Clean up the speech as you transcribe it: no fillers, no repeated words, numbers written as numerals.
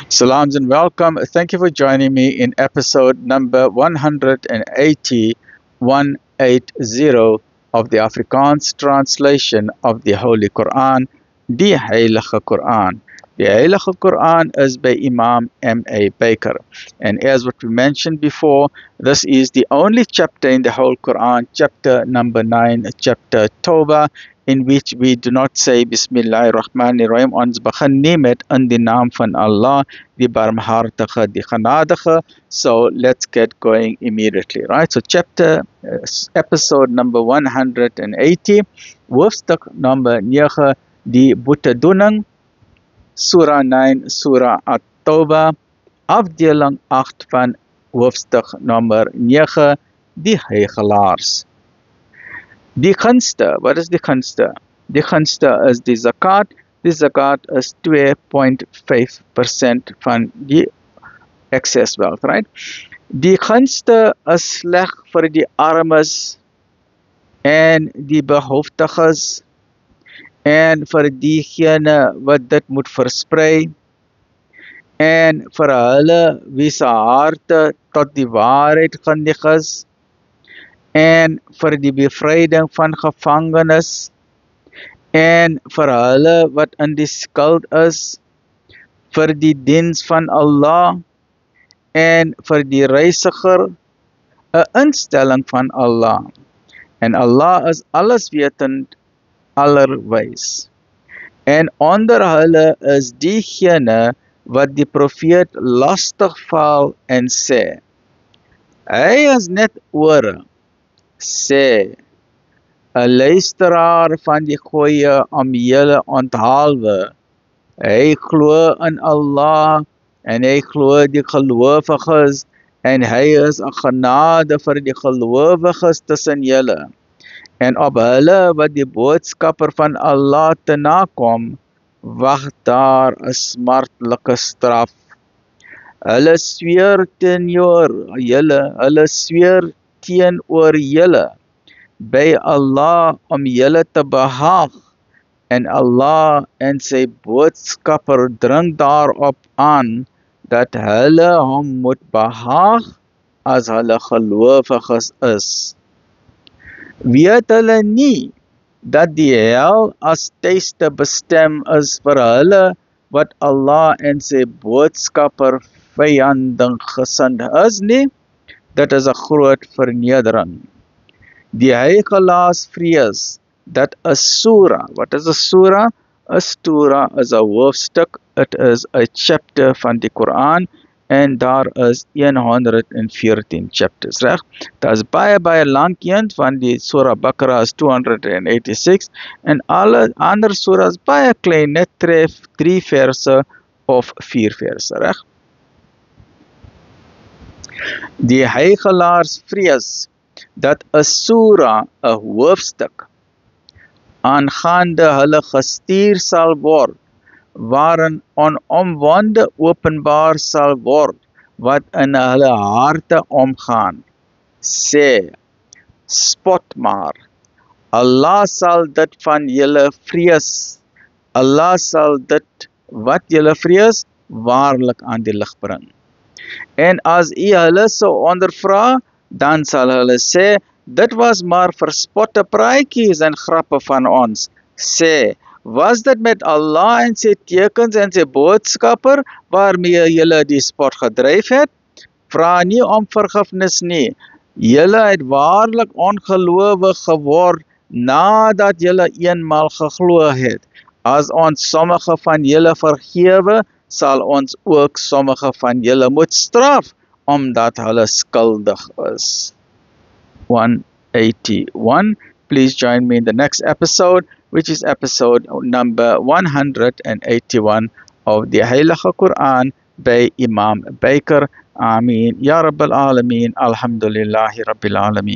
Salams and welcome. Thank you for joining me in episode number 180 of the Afrikaans translation of the Holy Quran, the Heilige Quran. The Heilige Quran is by Imam M.A. Baker. And as what we mentioned before, this is the only chapter in the whole Quran, chapter number 9, chapter Tawbah, in which we do not say Bismillahir Rahmanir Rahim, ons begin nie met in die naam van Allah, die barmhartige, die genadige. So let's get going immediately, right? So episode number 180, hoofstuk number 9, die boetedoening, surah 9, surah At-Tawbah, afdeling 8 van hoofstuk nummer 9, die heiligelaars. Die gunste, wat is die gunste? Die gunste is die zakat. Die zakat is 2.5% van die excess wealth, right? Die gunste is sleg vir die armes en die behoeftiges en vir diegene wat dit moet versprei en vir hulle wie se harte tot die waarheid geneig is en vir die bevryding van gevangenes en vir hulle wat in die skuld is, vir die diens van Allah en vir die reisiger, 'n instelling van Allah. En Allah is alleswetend, allerwys. En onder hulle is diegene wat die profeet lastig val en sê, hy is net ore, sê, 'n luisteraar van die goeie om julle onthaalwe. Hy glo in Allah en hy glo die gelowiges en hy is 'n genade vir die gelowiges tussen julle. En op hulle wat die boodskapper van Allah te nakom, wag daar 'n smartlike straf. Hulle sweer teenoor julle by Allah om julle te behaag, en Allah en sy boodskapper dring daarop aan dat hulle hom moet behaag as hulle gelowiges is. Weet hulle nie dat die hel as tuiste bestem is vir hulle wat Allah en sy boodskapper vyandig gesind is nie? Dit is 'n groot vernedering. Die heiligelaars vrees dat 'n surah, wat is 'n surah? 'n surah is 'n hoofstuk, it is 'n chapter van die Quran, en daar is 114 chapters, reg? Dit is baie lank een, van die surah Baqarah is 286, en alle ander surahs baie klein, net 3 verse of 4 verse, reg? Die heiligelaars vrees dat 'n surah, 'n hoofstuk, aangaande hulle gestuur sal word, waarin onomwonde openbaar sal word, wat in hulle harte omgaan. Sê, spot maar, Allah sal dit van julle vrees. Allah sal dit wat julle vrees, waarlik aan die lig bring. En as u hulle sou ondervra, dan sal hulle sê, dit was maar verspotte praatjies en grappe van ons. Sê, was dit met Allah en sy tekens en sy boodskapper waarmee julle die spot gedryf het? Vra nie om vergifnis nie. Julle het waarlik ongelowig geword nadat julle eenmaal geglo het. As ons sommige van julle vergewe, sal ons ook sommige van julle moet straf, omdat hulle skuldig is. 181. Please join me in the next episode, which is episode number 181 of the Heilige Quran by Imam Baker. Ameen. Ya Rabbil Alameen. Alhamdulillahi Rabbil Alameen.